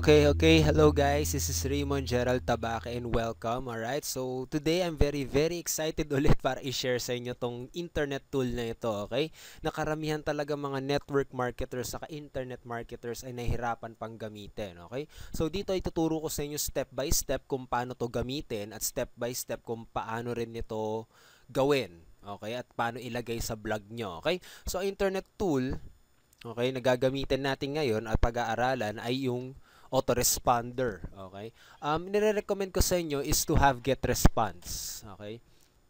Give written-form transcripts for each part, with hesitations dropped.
Okay. Hello guys. This is Raymond Gerald Tabaque and welcome. Alright, so today I'm very excited ulit para i-share sa inyo tong internet tool na ito, okay? Nakaramihan talaga mga network marketers saka internet marketers ay nahihirapan pang gamitin, okay? So dito ay tuturo ko sa inyo step by step kung paano to gamitin at step by step kung paano rin ito gawin, okay? At paano ilagay sa blog nyo, okay? So internet tool, okay, na gagamitin natin ngayon at pag-aaralan ay yung autoresponder. Okay? Nire-recommend ko sa inyo is to have get response. Okay?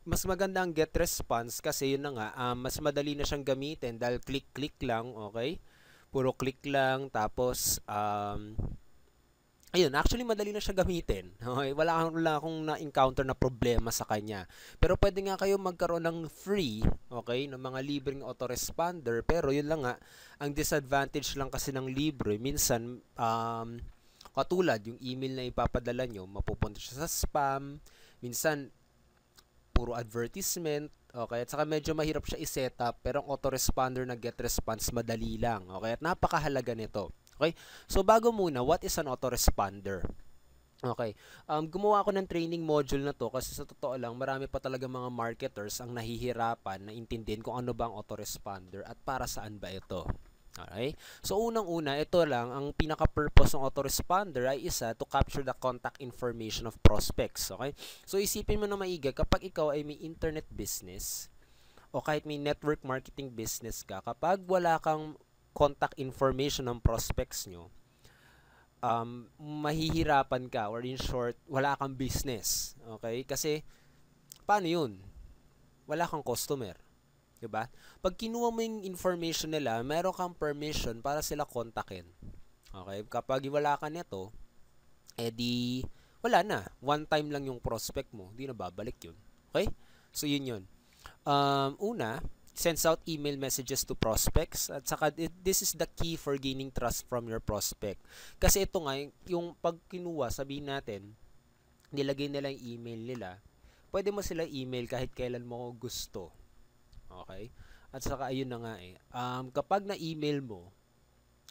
Mas maganda ang get response kasi yun na nga, mas madali na siyang gamitin dahil click-click lang. Okay? Puro click lang. Tapos, ayun, actually madali na siya gamitin. Okay? Wala akong na-encounter na problema sa kanya. Pero pwede nga kayo magkaroon ng free, okay, ng mga libreng autoresponder. Pero yun lang nga, ang disadvantage lang kasi ng libre, minsan, katulad, yung email na ipapadala nyo, mapupunta siya sa spam. Minsan, puro advertisement. Okay? At saka medyo mahirap siya i-setup. Pero ang autoresponder na get response, madali lang. Okay? At napakahalaga nito. Okay? So, bago muna, what is an autoresponder? Okay. Gumawa ako ng training module na to kasi sa totoo lang, marami pa talaga mga marketers ang nahihirapan na intindihin kung ano ba ang autoresponder at para saan ba ito. Okay? So, unang-una, ito lang, ang pinaka-purpose ng autoresponder ay isa, to capture the contact information of prospects. Okay? So, isipin mo na maigi, kapag ikaw ay may internet business o kahit may network marketing business ka, kapag wala kang contact information ng prospects nyo, mahihirapan ka, or in short, wala kang business. Okay? Kasi, paano yun? Wala kang customer. Diba? Pag kinuha mo yung information nila, meron kang permission para sila kontakin. Okay? Kapag wala ka nito, edi, wala na. One time lang yung prospect mo. Di na babalik yun. Okay? So, yun. Una, sends out email messages to prospects at saka this is the key for gaining trust from your prospect. Kasi ito nga, yung pag kinuha, sabihin natin, nilagay nila yung email nila, pwede mo sila email kahit kailan mo gusto. Okay? At saka ayun na nga kapag na-email mo,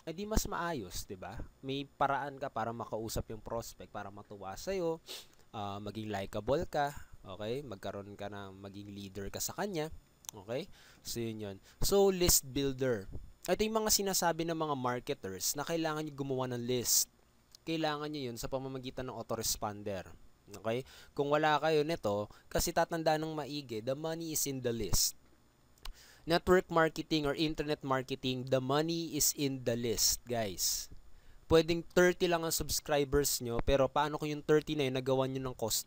edi mas maayos, 'di ba? May paraan ka para makausap yung prospect, para matuwa sa iyo, maging likable ka, okay? Magkaroon ka na maging leader ka sa kanya. Okay? So, yun. So, list builder. Ito yung mga sinasabi ng mga marketers na kailangan nyo gumawa ng list. Kailangan nyo yun sa pamamagitan ng autoresponder. Okay? Kung wala kayo nito, kasi tatandaan ng maigi, the money is in the list. Network marketing or internet marketing, the money is in the list, guys. Pwedeng 30 lang ang subscribers nyo, pero paano kung yung 30 na yun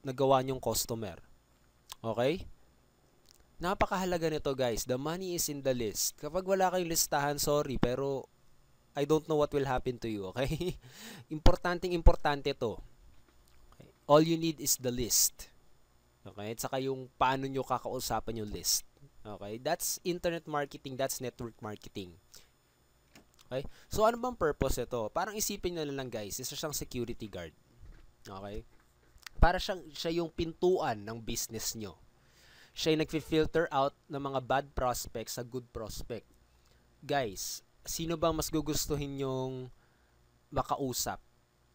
nagawa nyong customer? Okay? Napakahalaga nito, guys. The money is in the list. Kapag wala kayong listahan, sorry, pero I don't know what will happen to you, okay? Importante to. Okay? All you need is the list. Okay? At saka yung paano nyo kakausapan yung list. Okay? That's internet marketing, that's network marketing. Okay? So, ano bang purpose ito? Parang isipin nyo lang, guys, isa siyang security guard. Okay? Para siya yung pintuan ng business nyo. Siya yung nagfi-filter out ng mga bad prospects sa good prospect. Guys, sino bang mas gugustuhin yung makausap?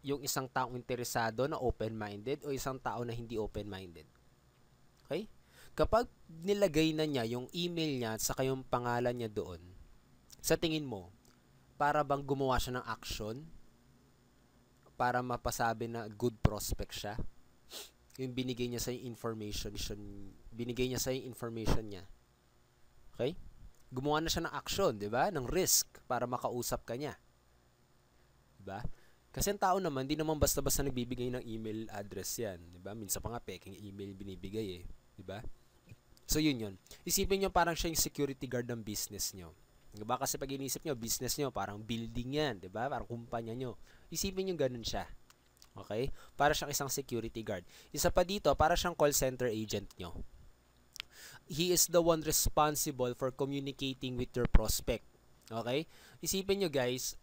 Yung isang taong interesado na open-minded o isang tao na hindi open-minded? Okay? Kapag nilagay na niya yung email niya at saka yung pangalan niya doon, sa tingin mo, para bang gumawa siya ng action para mapasabi na good prospect siya? Yung binigay niya sa information niya. Okay? Gumawa na siya ng action, 'di ba? Ng risk para makausap ka niya. 'Di ba? Kasi ang tao naman, di naman basta-basta nagbibigay ng email address 'yan, 'di ba? Minsan pa nga peking email binibigay 'di ba? So yun. Isipin niyo parang siya yung security guard ng business niyo. 'Di ba? Kasi pag iniisip niyo, business niyo parang building 'yan, 'di ba? Parang kumpanya niyo. Isipin niyo ganun siya. Okay? Para siyang isang security guard. Isa pa dito, para siyang call center agent nyo. He is the one responsible for communicating with your prospect. Okay? Isipin nyo, guys,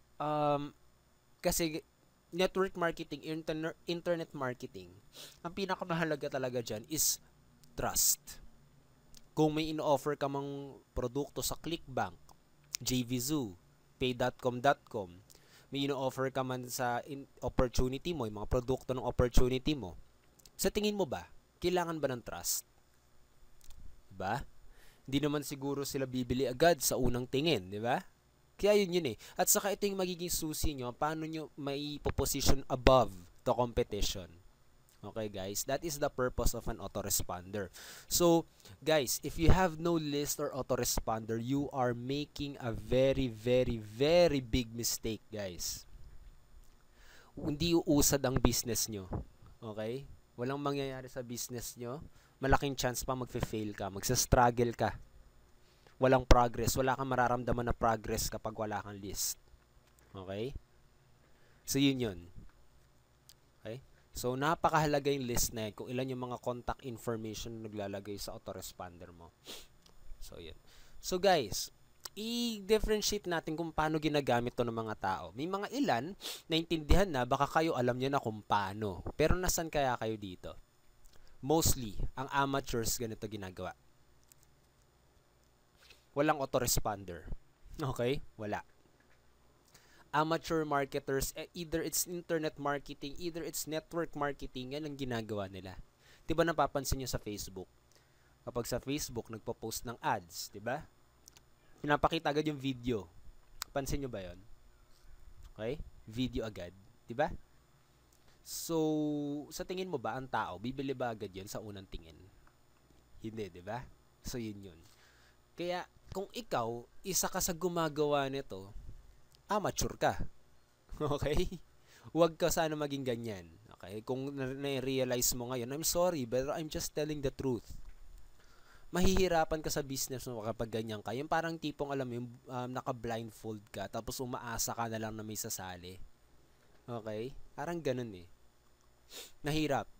kasi network marketing, internet marketing, ang pinakamahalaga talaga dyan is trust. Kung may in-offer ka mang produkto sa Clickbank, JVZoo, pay.com.com, may ino-offer ka man sa opportunity mo, yung mga produkto ng opportunity mo, sa tingin mo ba, kailangan ba ng trust? Diba? Hindi naman siguro sila bibili agad sa unang tingin, di ba? Kaya yun eh. At saka ito yung magiging susi nyo, paano nyo may position above the competition. Okay guys, that is the purpose of an autoresponder. So guys, if you have no list or autoresponder, you are making a very big mistake guys. Hindi uusad ang business nyo. Okay? Walang mangyayari sa business nyo. Malaking chance pa magfe-fail ka, magsa-struggle ka. Walang progress, wala kang mararamdaman na progress kapag wala kang list. Okay? So yun. Okay? So, napakahalaga yung list na yun, kung ilan yung mga contact information na naglalagay sa autoresponder mo. So, yun. So, guys, i-differentiate natin kung paano ginagamit to ng mga tao. May mga ilan, naintindihan na, baka kayo alam nyo na kung paano. Pero nasan kaya kayo dito? Mostly, ang amateurs ganito ginagawa. Walang autoresponder. Okay? Wala. Amateur marketers, either it's internet marketing, either it's network marketing, yan ang ginagawa nila. Diba napapansin nyo sa Facebook? Kapag sa Facebook, nagpo-post ng ads, diba? Pinapakita agad yung video. Pansin nyo ba yon? Okay? Video agad. Diba? So, sa tingin mo ba, ang tao, bibili ba agad yun sa unang tingin? Hindi, diba? So, yun. Kaya, kung ikaw, isa ka sa gumagawa nito, amateur ka. Okay? Huwag ka sana maging ganyan. Okay? Kung na-realize mo ngayon, I'm sorry, but I'm just telling the truth. Mahihirapan ka sa business mo kapag ganyan ka. Yung parang tipong, alam mo, naka-blindfold ka, tapos umaasa ka na lang na may sasali. Okay? Parang ganun eh. Nahirap.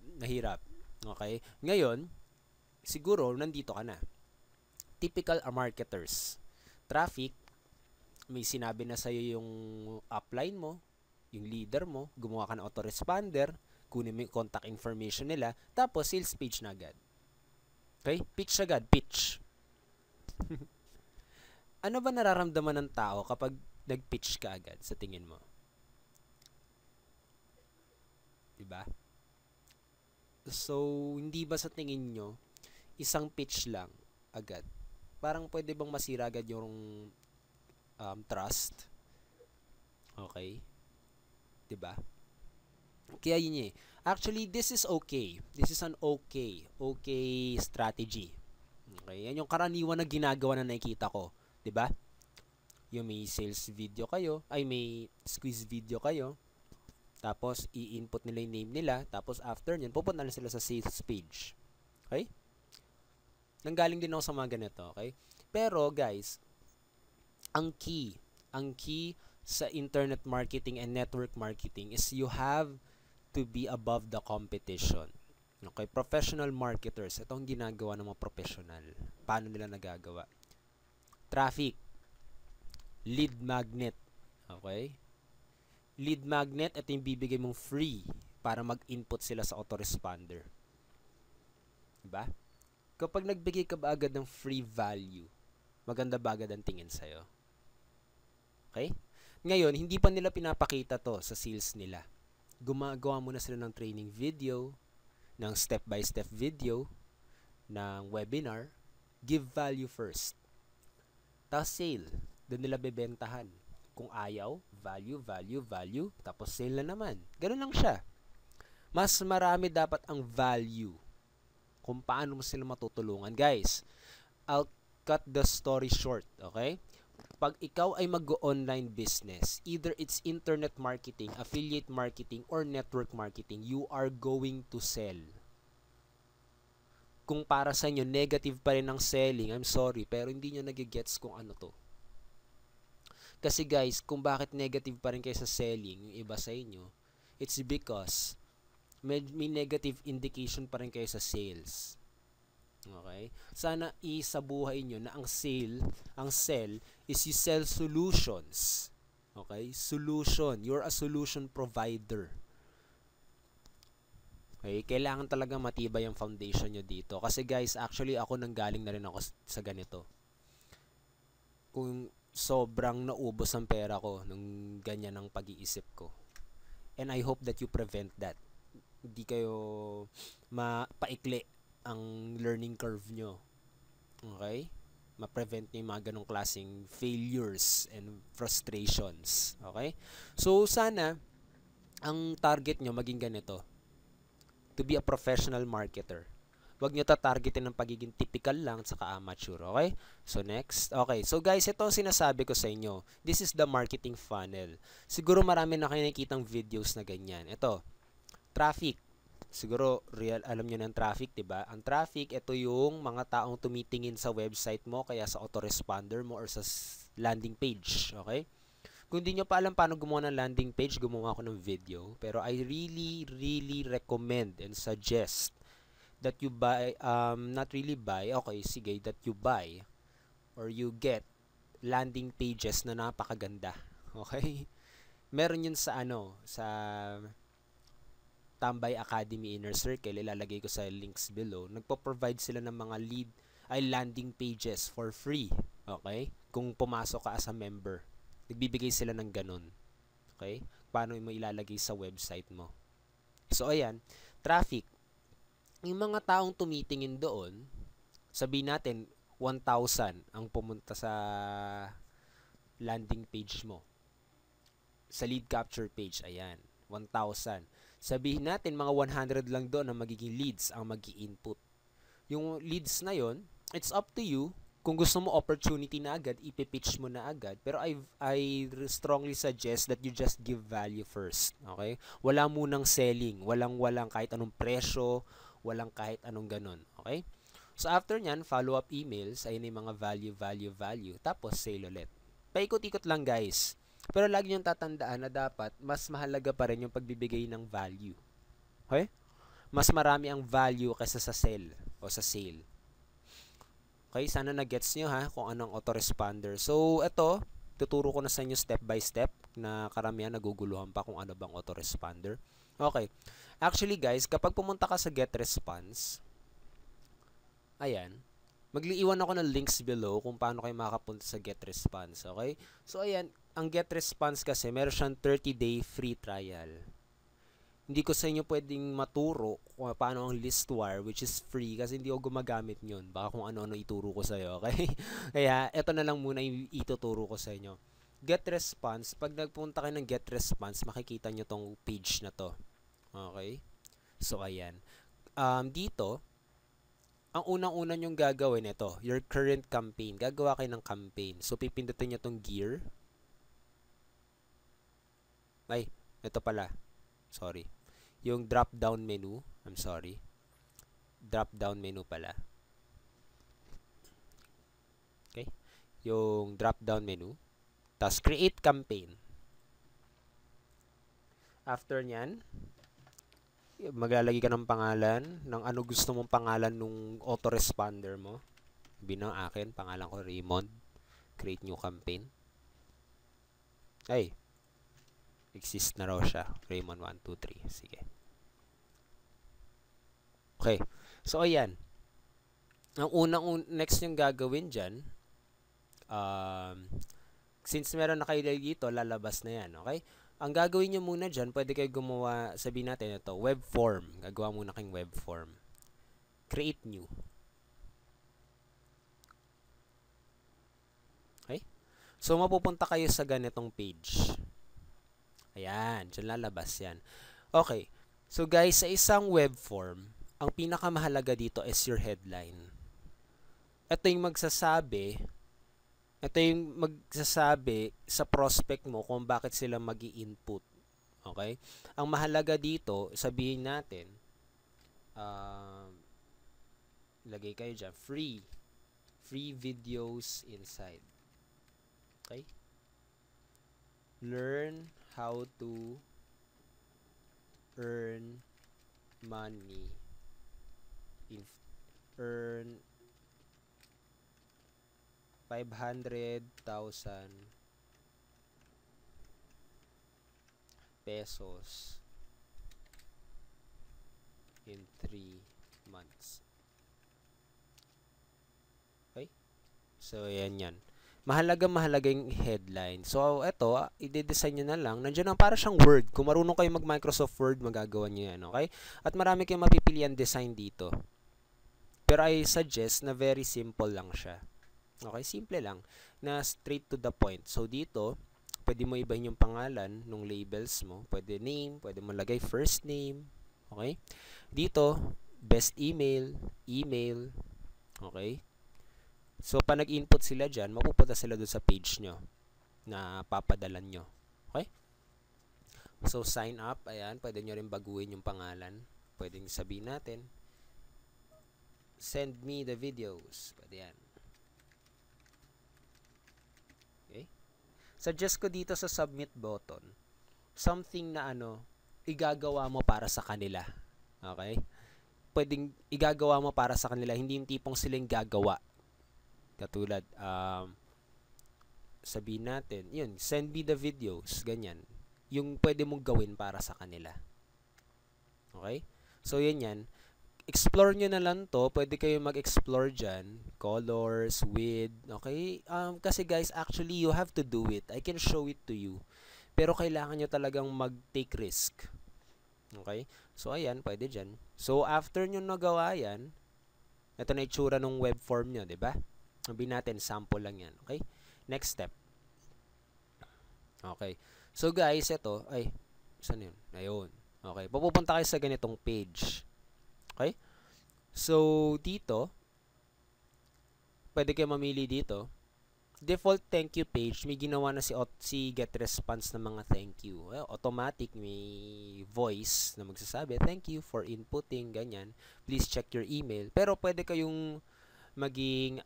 Okay? Ngayon, siguro, nandito ka na. Typical marketers. Traffic, may sinabi na sa'yo yung upline mo, yung leader mo, gumawa ka ng autoresponder, kunin mo yung contact information nila, tapos sales page na agad. Okay? Pitch agad, pitch. Ano ba nararamdaman ng tao kapag nag-pitch ka agad sa tingin mo? Diba? So, hindi ba sa tingin nyo, isang pitch lang agad? Parang pwede bang masira agad yung trust? Okay? Diba? Kaya yun eh. Actually, this is okay. This is an okay strategy. Okay? Yan yung karaniwan na ginagawa na nakikita ko. Diba? Yung may sales video kayo, ay may squeeze video kayo, tapos i-input nila yung name nila, tapos after nyan, pupunta na sila sa sales page. Okay? Nanggaling din ako sa mga ganito. Okay? Pero guys, ang key sa internet marketing and network marketing is you have to be above the competition. Okay, professional marketers, ito ang ginagawa ng mga professional. Paano nila nagagawa? Traffic, lead magnet. Okay? Lead magnet, ito yung bibigay mong free para mag-input sila sa autoresponder. Diba? Kapag nagbigay ka ba agad ng free value, maganda ba agad ang tingin sa'yo? Okay? Ngayon, hindi pa nila pinapakita to sa sales nila. Gumagawa muna sila ng training video, ng step-by-step video, ng webinar. Give value first. Tapos sale. Doon nila bebentahan. Kung ayaw, value, tapos sale na naman. Ganun lang siya. Mas marami dapat ang value kung paano mo sila matutulungan. Guys, I'll cut the story short, okay? Pag ikaw ay mag-online business, either it's internet marketing, affiliate marketing, or network marketing, you are going to sell. Kung para sa inyo, negative pa rin ang selling, I'm sorry, pero hindi nyo nagigets kung ano to. Kasi guys, kung bakit negative pa rin kayo sa selling, yung iba sa inyo, it's because may negative indication pa rin kayo sa sales. Okay? Sana isabuhay nyo na ang sell is you sell solutions. Okay? Solution. You're a solution provider. Okay? Kailangan talaga matibay ang foundation nyo dito. Kasi guys, actually ako nanggaling na rin ako sa ganito. Kung sobrang naubos ang pera ko nung ganyan ang pag-iisip ko. And I hope that you prevent that. Hindi kayo mapaikli ang learning curve nyo. Okay? Ma-prevent nyo yung mga ganong klaseng failures and frustrations. Okay? So, sana, ang target nyo maging ganito. To be a professional marketer. Huwag nyo tatargetin ng pagiging typical lang at saka amateur. Okay? So, next. Okay. So, guys, ito ang sinasabi ko sa inyo. This is the marketing funnel. Siguro marami na kayo nakikitang videos na ganyan. Ito. Traffic. Siguro, alam nyo ng traffic, diba? Ang traffic, ito yung mga taong tumitingin sa website mo, kaya sa autoresponder mo or sa landing page. Okay? Kung hindi nyo pa alam paano gumawa ng landing page, gumawa ako ng video. Pero I really recommend and suggest that you buy, not really buy, okay, sige, that you buy or you get landing pages na napakaganda. Okay? Meron yun sa sa Tambay Academy Inner Circle, ilalagay ko sa links below. Nagpo-provide sila ng mga landing pages for free. Okay? Kung pumasok ka as a member. Nagbibigay sila ng ganun. Okay? Paano mo ilalagay sa website mo. So, ayan. Traffic. Yung mga taong tumitingin doon, sabihin natin, 1,000 ang pumunta sa landing page mo. Sa lead capture page, ayan. 1,000. Sabihin natin, mga 100 lang doon ang magiging leads ang mag-i-input. Yung leads na yon, it's up to you. Kung gusto mo opportunity na agad, ipipitch mo na agad. Pero I strongly suggest that you just give value first. Okay? Wala munang selling. Walang kahit anong presyo. Walang kahit anong ganun. Okay? So, after nyan, follow-up emails. Ayun yung mga value. Tapos, sale ulit. Paikot-ikot lang, guys. Pero lagi niyong tatandaan na dapat mas mahalaga pa rin yung pagbibigay ng value. Okay? Mas marami ang value kaysa sa sell o sa sale. Okay, sana na-gets nyo ha kung anong autoresponder. So, ito, tuturo ko na sa inyo step by step na karamihan naguguluhan pa kung ano bang autoresponder. Okay. Actually guys, kapag pumunta ka sa GetResponse, ayan, magliiwan ako ng links below kung paano kayo makapunta sa GetResponse. Okay? So, ayan, ang GetResponse kasi meron siyang 30-day free trial. Hindi ko sa inyo pwedeng maturo kung paano ang Listwire, which is free, kasi hindi ako gumagamit yun. Baka kung ano-ano ituro ko sa iyo, okay? Kaya, eto na lang muna yung ituturo ko sa inyo. GetResponse, pag nagpunta kayo ng GetResponse, makikita nyo tong page na to. Okay? So, ayan. Dito, ang unang-una nyong gagawin ito, your current campaign. Gagawa kayo ng campaign. So, pipindutin nyo tong gear. Ay, ito pala. Sorry. Yung drop-down menu. I'm sorry. Drop-down menu pala. Okay? Yung drop-down menu. Tapos, create campaign. After nyan, maglalagay ka ng pangalan, ng ano gusto mong pangalan nung autoresponder mo. Binang akin, pangalan ko Raymond. Create new campaign. Ay, exist na raw siya. Raymond 123. Sige. Okay. So, ayan. Ang next yung gagawin dyan, since meron na kayo dito, lalabas na yan. Okay? Ang gagawin nyo muna dyan, pwede kayo gumawa, sabihin natin ito, web form. Gagawa muna kayong web form. Create new. Okay? So, mapupunta kayo sa ganitong page. Ayan, dyan lalabas yan. Okay. So, guys, sa isang web form, ang pinakamahalaga dito is your headline. Ito yung magsasabi sa prospect mo kung bakit sila magi-input. Okay? Ang mahalaga dito, sabihin natin, lagay kayo dyan, free videos inside. Okay? Learn how to earn money. Earn 500,000 pesos in 3 months. Okay? So, yan. mahalaga yung headline. So, eto, i-design nyo na lang. Nandiyan ang para siyang Word. Kung marunong kayo mag-Microsoft Word, magagawa nyo yan, okay? At marami kayong mapipilian design dito. Pero I suggest na very simple lang siya. Okay, simple lang. Na straight to the point. So, dito, pwede mo ibahin yung pangalan ng labels mo. Pwede name, pwede mo lagay first name. Okay? Dito, best email, email. Okay? So, pag nag-input sila dyan, mapupunta sila doon sa page nyo na papadalan nyo. Okay? So, sign up. Ayan, pwede nyo rin baguhin yung pangalan. Pwedeng sabihin natin, send me the videos. Pwede yan. Okay? Suggest ko dito sa submit button, something na igagawa mo para sa kanila. Okay? Pwedeng igagawa mo para sa kanila, hindi yung tipong silang gagawa. Katulad, sabihin natin, yun, send me the videos, ganyan. Yung pwede mong gawin para sa kanila. Okay? So, yan. Explore nyo na lang to. Pwede kayo mag-explore dyan. Colors, width, okay? Kasi guys, actually, you have to do it. I can show it to you. Pero kailangan nyo talagang mag-take risk. Okay? So, ayan, pwede dyan. So, after nyo nagawa yan, ito na itsura ng web form nyo, diba? Sabihin natin, sample lang yan. Okay? Next step. Okay. So, guys, ito, saan yun? Ayun. Okay. Pupunta kayo sa ganitong page. Okay? So, dito, pwede kayo mamili dito. Default thank you page, may ginawa na si GetResponse ng mga thank you. Well, automatic, may voice na magsasabi, thank you for inputting, ganyan. Please check your email. Pero pwede kayong maging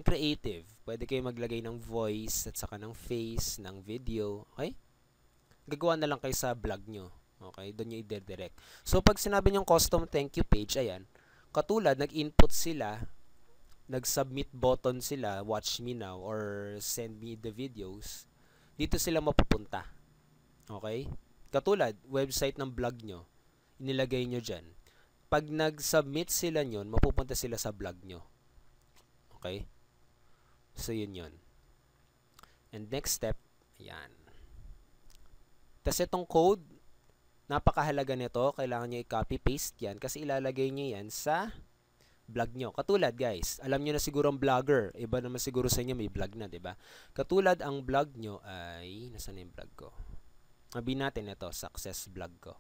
creative. Pwede kayong maglagay ng voice at saka ng face, ng video. Okay? Gagawa na lang kayo sa blog nyo. Okay? Doon nyo i-direct. So, pag sinabi nyo custom thank you page, ayan. Katulad, nag-input sila, nag-submit button sila, watch me now, or send me the videos. Dito sila mapupunta. Okay? Katulad, website ng blog nyo. Inilagay nyo dyan. Pag nag-submit sila nyon, mapupunta sila sa blog nyo. Okay? So, yun. And next step, ayan. Tapos itong code, napakahalaga nito. Kailangan nyo i-copy-paste yan kasi ilalagay nyo yan sa blog nyo. Katulad, guys, alam nyo na siguro ang vlogger. Iba naman siguro sa inyo, may blog na, diba? Katulad, ang blog nyo ay, nasaan yung blog ko? Sabihin natin ito, success blog ko.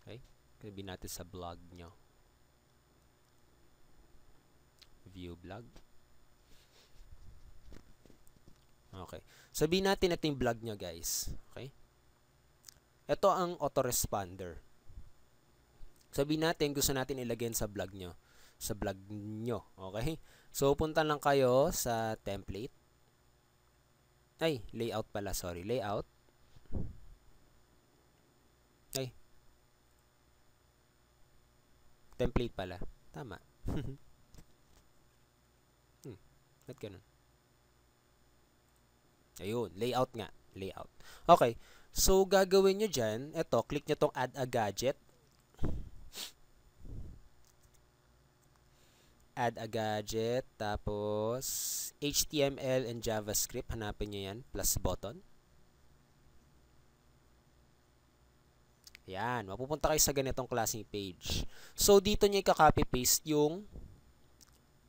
Okay? Sabihin natin sa blog nyo. View blog. Okay. Sabihin natin ito yung blog nyo, guys. Okay? Ito ang autoresponder. Sabihin natin, gusto natin ilagay sa blog nyo. Sa blog nyo. Okay? So, punta lang kayo sa template. Layout pala. Sorry. Layout. Template pala. Tama. Ba't ganun? Ayun. Layout nga. Layout. Okay. So, gagawin nyo dyan. Ito, click nyo tong add a gadget. Add a gadget. Tapos, HTML and JavaScript. Hanapin nyo yan. Plus button. Yan. Mapupunta kayo sa ganitong klaseng page. So, dito nyo i-copy-paste yung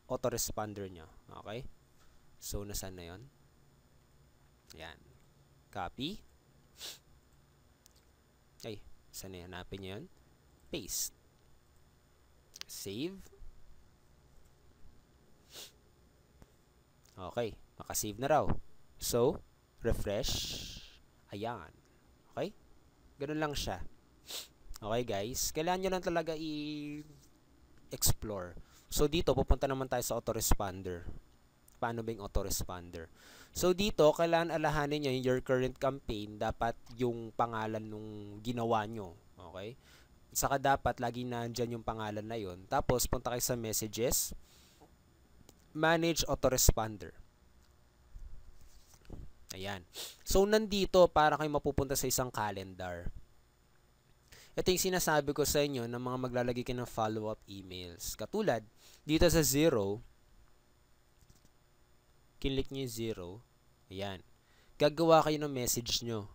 autoresponder nyo. Okay? So, nasaan na yun? Yan. Copy. Saan na yun? Hanapin nyo yun. Paste. Save. Okay. Makasave na raw. So, refresh. Ayan. Okay? Ganun lang siya. Okay, guys? Kailangan nyo lang talaga i-explore. So, dito, pupunta naman tayo sa autoresponder. Paano ba yung autoresponder? So, dito, kailangan alahanin nyo your current campaign. Dapat yung pangalan nung ginawa nyo. Okay? Saka dapat, lagi nandyan yung pangalan na yun. Tapos, punta kayo sa messages. Manage autoresponder. Ayan. So, nandito, para kayo mapupunta sa isang calendar. Ito yung sinasabi ko sa inyo ng mga maglalagay kayo ng follow-up emails. Katulad, dito sa 0, Kinlik nyo yung 0. Ayan. Gagawa kayo ng message nyo.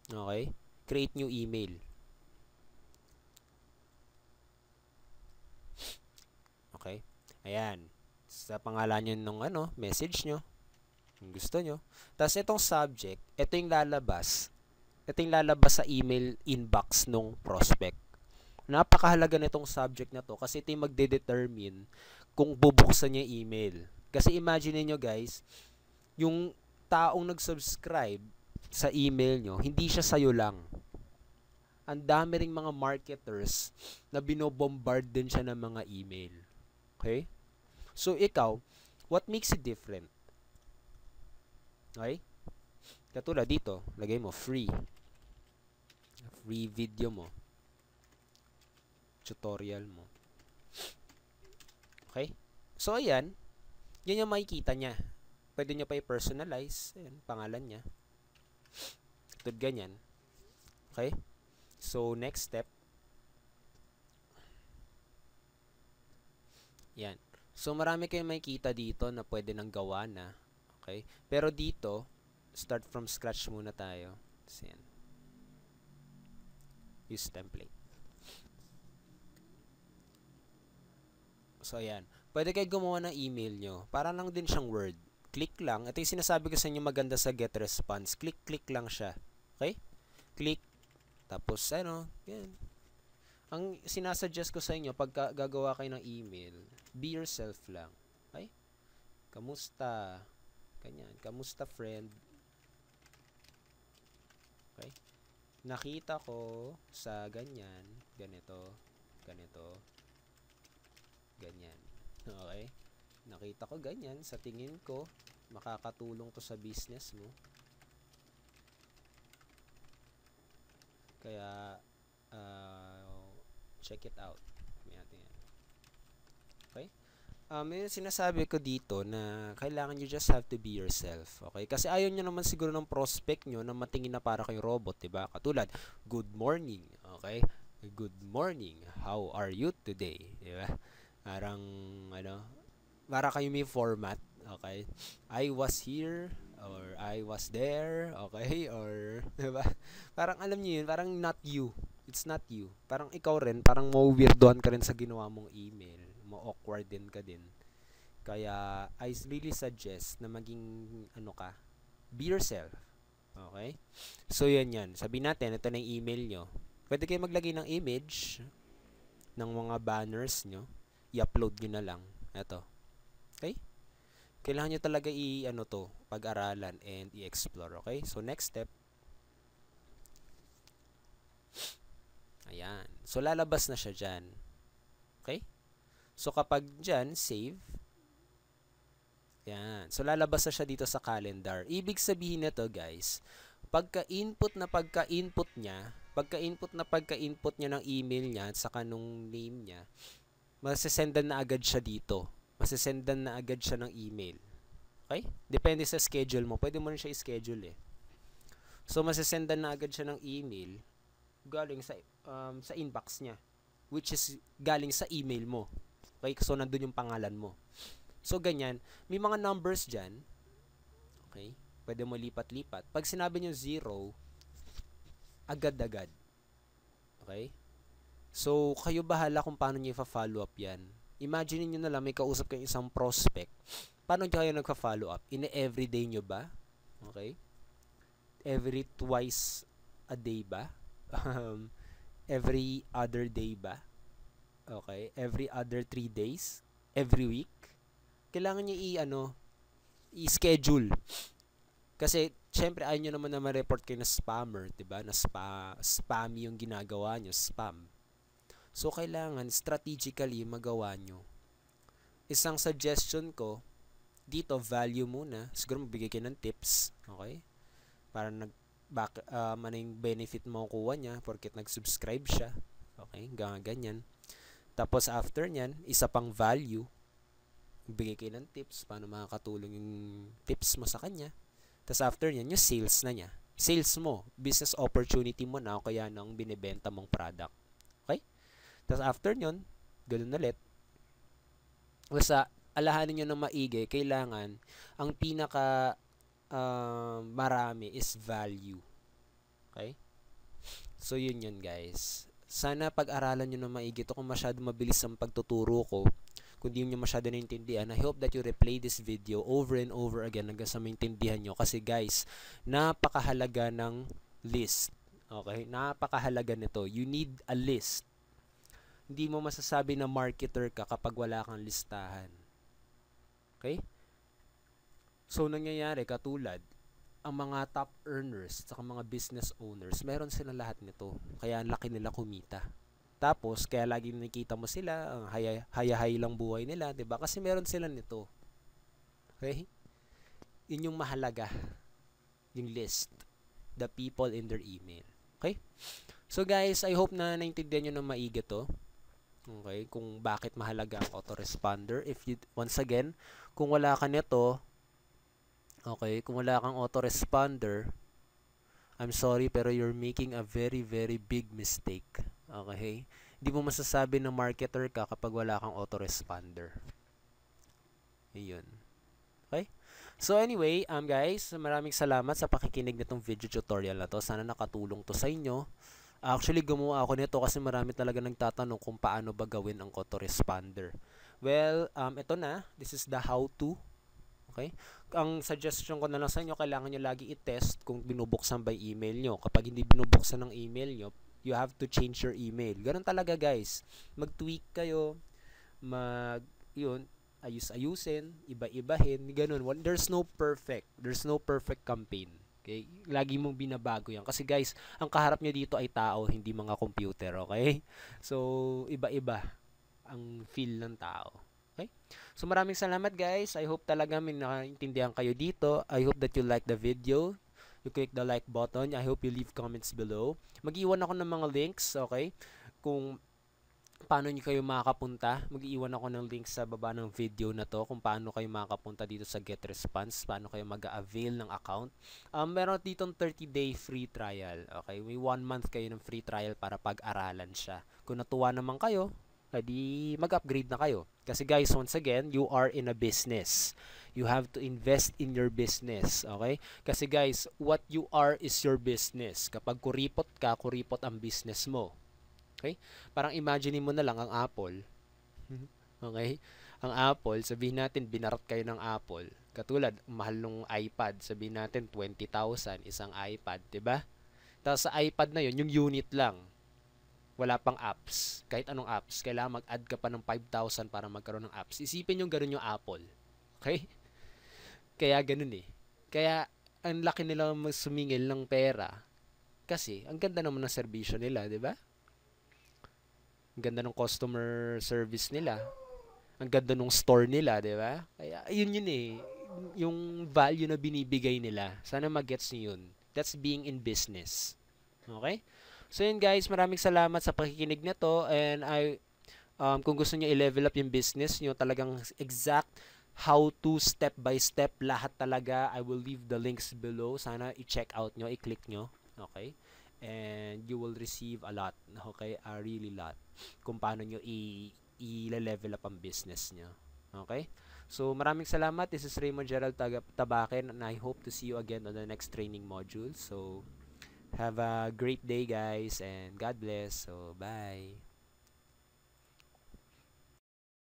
Okay? Create new email. Okay? Ayan. Sa pangalan nyo nung message nyo. Kung gusto nyo. Tapos itong subject, ito yung lalabas. Ito yung lalabas sa email inbox nung prospect. Napakahalaga nitong subject na to kasi ito yung magde-determine kung bubuksan niya yung email. Kasi imagine niyo guys, yung taong nag-subscribe sa email nyo, hindi siya sayo lang. Ang dami ring mga marketers na binobombard din siya ng mga email. Okay? So, ikaw, what makes it different? Okay? Katulad dito, lagay mo free. Free video mo. Tutorial mo. Okay? So, ayan. Yan yung makikita niya. Pwede nyo pa i-personalize. Ayan, pangalan niya. Tulad ganyan. Okay? So, next step. Yan. So, marami kayong makikita dito na pwede nang gawa na. Okay? Pero dito, start from scratch muna tayo. So, yan. Use template. So, ayan. Pwede kayo gumawa ng email nyo. Para lang din siyang Word. Click lang. Ito yung sinasabi ko sa inyo maganda sa get response. Click lang siya. Okay? Click. Tapos, yan. Ang sinasuggest ko sa inyo, pag gagawa kayo ng email, be yourself lang. Okay? Kamusta? Ganyan. Kamusta, friend? Okay? Nakita ko sa ganyan, ganito, ganyan. Okay? Nakita ko ganyan, sa tingin ko, makakatulong to sa business mo. Kaya, check it out. Okay? May sinasabi ko dito na kailangan you just have to be yourself. Okay? Kasi ayaw nyo naman siguro ng prospect nyo na matingin na para kayong robot, diba? Katulad, good morning. Okay? Good morning. How are you today? Diba? Parang, para kayo may format. Okay? I was here or I was there. Okay? Or, diba? Parang alam nyo yun, parang not you. It's not you. Parang ikaw rin, parang ma-weirdoan ka rin sa ginawa mong email. Ma-awkward din ka din. Kaya, I really suggest na maging, be yourself. Okay? So, yan. Sabihin natin, ito na yung email nyo. Pwede kayo maglagay ng image ng mga banners nyo. I-upload nyo na lang. Ito. Okay? Kailangan nyo talaga pag-aralan and i-explore. Okay? So, next step. Ayan. So, lalabas na siya dyan. Okay? So, kapag dyan, save. Ayan. So, lalabas na siya dito sa calendar. Ibig sabihin nito, guys, pagka-input niya ng email niya at saka nung name niya, masisendan na agad siya dito. Masisendan na agad siya ng email. Okay? Depende sa schedule mo. Pwede mo rin siya i-schedule eh. So, masisendan na agad siya ng email galing sa inbox niya, which is galing sa email mo. Okay? So, nandun yung pangalan mo. So, ganyan. May mga numbers dyan. Okay? Pwede mo lipat-lipat. Pag sinabi nyo 0, agad-agad. Okay? So, kayo bahala kung paano nyo i-follow up yan. Imagine nyo na lang, may kausap kayong isang prospect. Paano kayo nagpa-follow up? Everyday nyo ba? Okay? Every twice a day ba? Every other day ba? Okay? Every other 3 days? Every week? Kailangan nyo i-schedule. Kasi, syempre, ayaw nyo naman na ma-report kayo na spammer, diba? Na spammy yung ginagawa nyo, spam. So, kailangan strategically magawa nyo. Isang suggestion ko, dito, value muna. Siguro magbigay kayo ng tips. Okay? Para ano yung benefit mo kuha niya porket nag-subscribe siya. Okay? Ganyan. Tapos, after nyan, isa pang value. Magbigay kayo ng tips. Paano makakatulong yung tips mo sa kanya. Tapos, after nyan, yung sales na niya. Sales mo. Business opportunity mo na o kaya nang binibenta mong product. Okay? Tapos after nyon, ganoon ulit. Basta, alahanin nyo ng maigi, kailangan ang pinaka marami is value. Okay? So, yun guys. Sana pag-aralan nyo ng maigi ito kung masyado mabilis ang pagtuturo ko. Kung di nyo masyado naintindihan, I hope that you replay this video over and over again hanggang sa maintindihan nyo. Kasi guys, napakahalaga ng list. Okay? Napakahalaga nito. You need a list. Hindi mo masasabi na marketer ka kapag wala kang listahan. Okay? So, nangyayari katulad, ang mga top earners at mga business owners, meron sila lahat nito. Kaya ang laki nila kumita. Tapos, kaya lagi nakikita mo sila, ang haya-hay lang buhay nila, 'di ba? Kasi meron sila nito. Okay? Yun yung mahalaga. Yung list. The people in their email. Okay? So guys, I hope na naintindihan nyo ng maigi to. Okay? Kung bakit mahalaga ang autoresponder. If you, once again, kung wala ka nito, okay, kung wala kang autoresponder, I'm sorry pero you're making a very very big mistake. Okay? Hindi mo masasabi na marketer ka kapag wala kang autoresponder. Ayun. Okay? So anyway, guys, maraming salamat sa pakikinig nitong video tutorial na to. Sana nakatulong to sa inyo. Actually, gumawa ako nito kasi marami talaga nagtatanong kung paano ba gawin ang autoresponder. Well, ito na. This is the how-to. Okay? Ang suggestion ko na lang sa inyo, kailangan nyo lagi i-test kung binubuksan by email nyo. Kapag hindi binubuksan ng email nyo, you have to change your email. Ganun talaga guys. Mag-tweak kayo, ayusin, iba-ibahin, ganun. There's no perfect campaign. Okay? Lagi mong binabago yan. Kasi guys, ang kaharap nyo dito ay tao, hindi mga computer. Okay? So, iba-iba ang feel ng tao. Okay? So, maraming salamat guys. I hope talaga may nakaintindihan kayo dito. I hope that you like the video. You click the like button. I hope you leave comments below. Mag-iwan ako ng mga links, okay? Kung paano nyo kayo makakapunta. Mag-iwan ako ng links sa baba ng video na to kung paano kayo makakapunta dito sa GetResponse, paano kayo mag-avail ng account. Meron dito 30-day free trial. Okay? May 1 month kayo ng free trial para pag-aralan siya. Kung natuwa naman kayo, edi mag-upgrade na kayo. Kasi guys, once again, you are in a business. You have to invest in your business. Okay? Kasi guys, what you are is your business. Kapag kuripot ka, kuripot ang business mo. Okay? Parang imagine mo na lang ang Apple. Okay? Ang Apple, sabihin natin binarat kayo ng Apple. Katulad, mahal nung iPad, sabihin natin 20,000 isang iPad, 'di ba? Tapos sa iPad na 'yon, yung unit lang. Wala pang apps. Kahit anong apps, kailangan mag-add ka pa ng 5,000 para magkaroon ng apps. Isipin yung ganoon yung Apple. Okay? Kaya ganun eh. Kaya ang laki nila sumingil ng pera. Kasi ang ganda naman ng serbisyo nila, 'di ba? Ang ganda ng customer service nila. Ang ganda ng store nila, di ba? Kaya, yun eh. Yung value na binibigay nila. Sana mag-gets nyo yun. That's being in business. Okay? So yun guys, maraming salamat sa pakikinig na to. And kung gusto nyo i-level up yung business nyo, talagang exact how to step by step, lahat talaga. I will leave the links below. Sana i-check out nyo, i-click nyo. Okay? And you will receive a lot. Okay? A really lot. Kung paano nyo i-level up ang business nyo. Okay? So, maraming salamat. This is Raymond Gerald Tabaken and I hope to see you again on the next training module. So, have a great day guys and God bless. So, bye.